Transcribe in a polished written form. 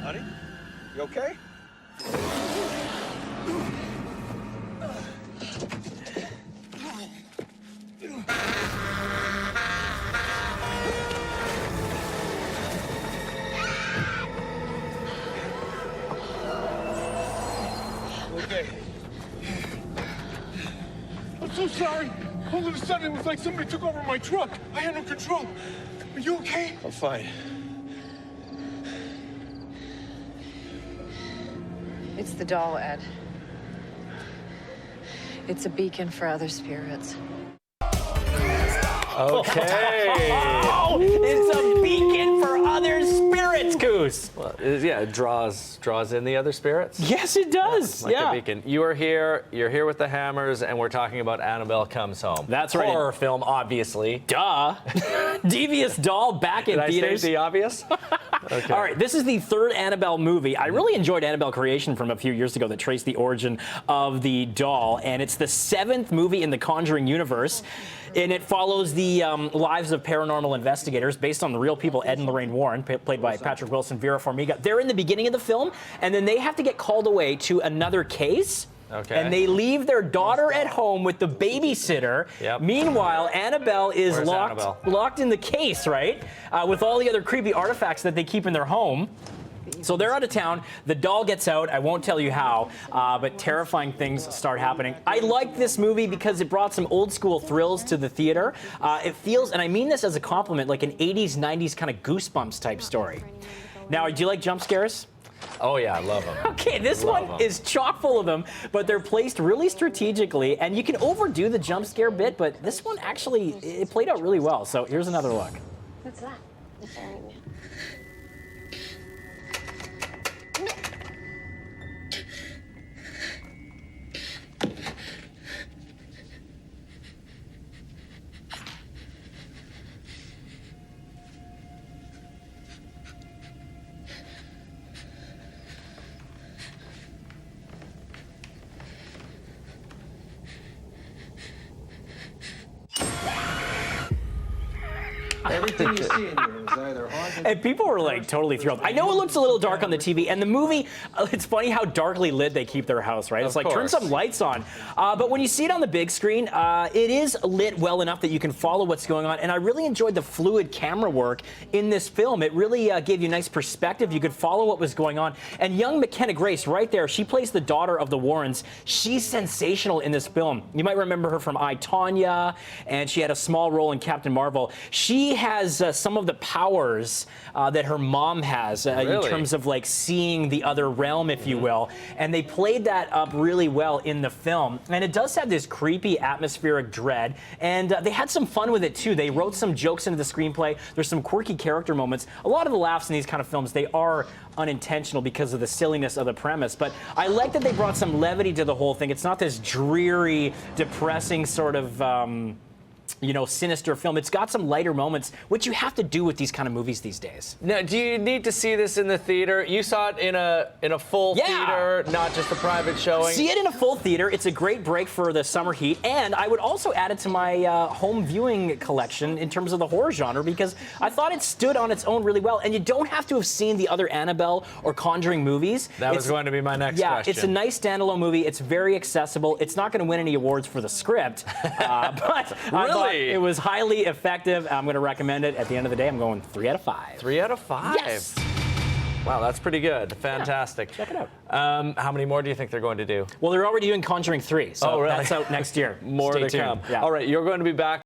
Honey, you okay? Okay. I'm so sorry. All of a sudden, it was like somebody took over my truck. I had no control. Are you okay? I'm fine. It's the doll, Ed. It's a beacon for other spirits. Okay. Oh, it's a beacon for other spirits, Goose. Well, yeah, it draws in the other spirits. Yes, it does. Like Yeah. a beacon. You're here with the Hammers, and we're talking about Annabelle Comes Home. That's right. Horror film, obviously. Duh. Devious Doll back in Did I theaters. state the obvious? Okay. All right, this is the third Annabelle movie. I really enjoyed Annabelle Creation from a few years ago that traced the origin of the doll, and it's the 7th movie in the Conjuring universe. And it follows the lives of paranormal investigators based on the real people, Ed and Lorraine Warren, played by Patrick Wilson, Vera Farmiga. They're in the beginning of the film, and then they have to get called away to another case. Okay. And they leave their daughter at home with the babysitter. Yep. Meanwhile, Annabelle is Where's Annabelle? locked in the case, right? With all the other creepy artifacts that they keep in their home. So they're out of town. The doll gets out. I won't tell you how, but terrifying things start happening. I liked this movie because it brought some old school thrills to the theater. It feels, and I mean this as a compliment, like an 80s, 90s kind of Goosebumps type story. Now, do you like jump scares? Oh, yeah, I love them. Okay, this Love one 'em. is chock full of them, but they're placed really strategically, and you can overdo the jump scare bit, but this one actually, it played out really well. So here's another look. What's that? The ferryman. Everything you see in here is either haunted. And people were like totally thrilled. I know it looks a little dark on the TV, and the movie, it's funny how darkly lit they keep their house, right? It's Of like, turn course. some lights on. But when you see it on the big screen, it is lit well enough that you can follow what's going on. And I really enjoyed the fluid camera work in this film. It really gave you nice perspective. You could follow what was going on. And young McKenna Grace, right there, she plays the daughter of the Warrens. She's sensational in this film. You might remember her from I, Tonya, and she had a small role in Captain Marvel. She has some of the powers that her mom has in Really? terms of like seeing the other realm, if you will. And they played that up really well in the film. And it does have this creepy atmospheric dread. And they had some fun with it too. They wrote some jokes into the screenplay. There's some quirky character moments. A lot of the laughs in these kind of films, they are unintentional because of the silliness of the premise. But I like that they brought some levity to the whole thing. It's not this dreary, depressing sort of sinister film. It's got some lighter moments, which you have to do with these kind of movies these days. Now, do you need to see this in the theater? You saw it in a full theater, not just a private showing. See it in a full theater. It's a great break for the summer heat, and I would also add it to my home viewing collection in terms of the horror genre because I thought it stood on its own really well. And you don't have to have seen the other Annabelle or Conjuring movies. That was going to be my next question. Yeah, it's a nice standalone movie. It's very accessible. It's not going to win any awards for the script, but I thought it was highly effective. I'm going to recommend it. At the end of the day, I'm going 3 out of 5. 3 out of 5. Yes. Wow, that's pretty good. Fantastic. Check it out. How many more do you think they're going to do? Well, they're already doing Conjuring 3, so Oh, really? that's out next year. More Stay to tuned. come. Yeah. All right, you're going to be back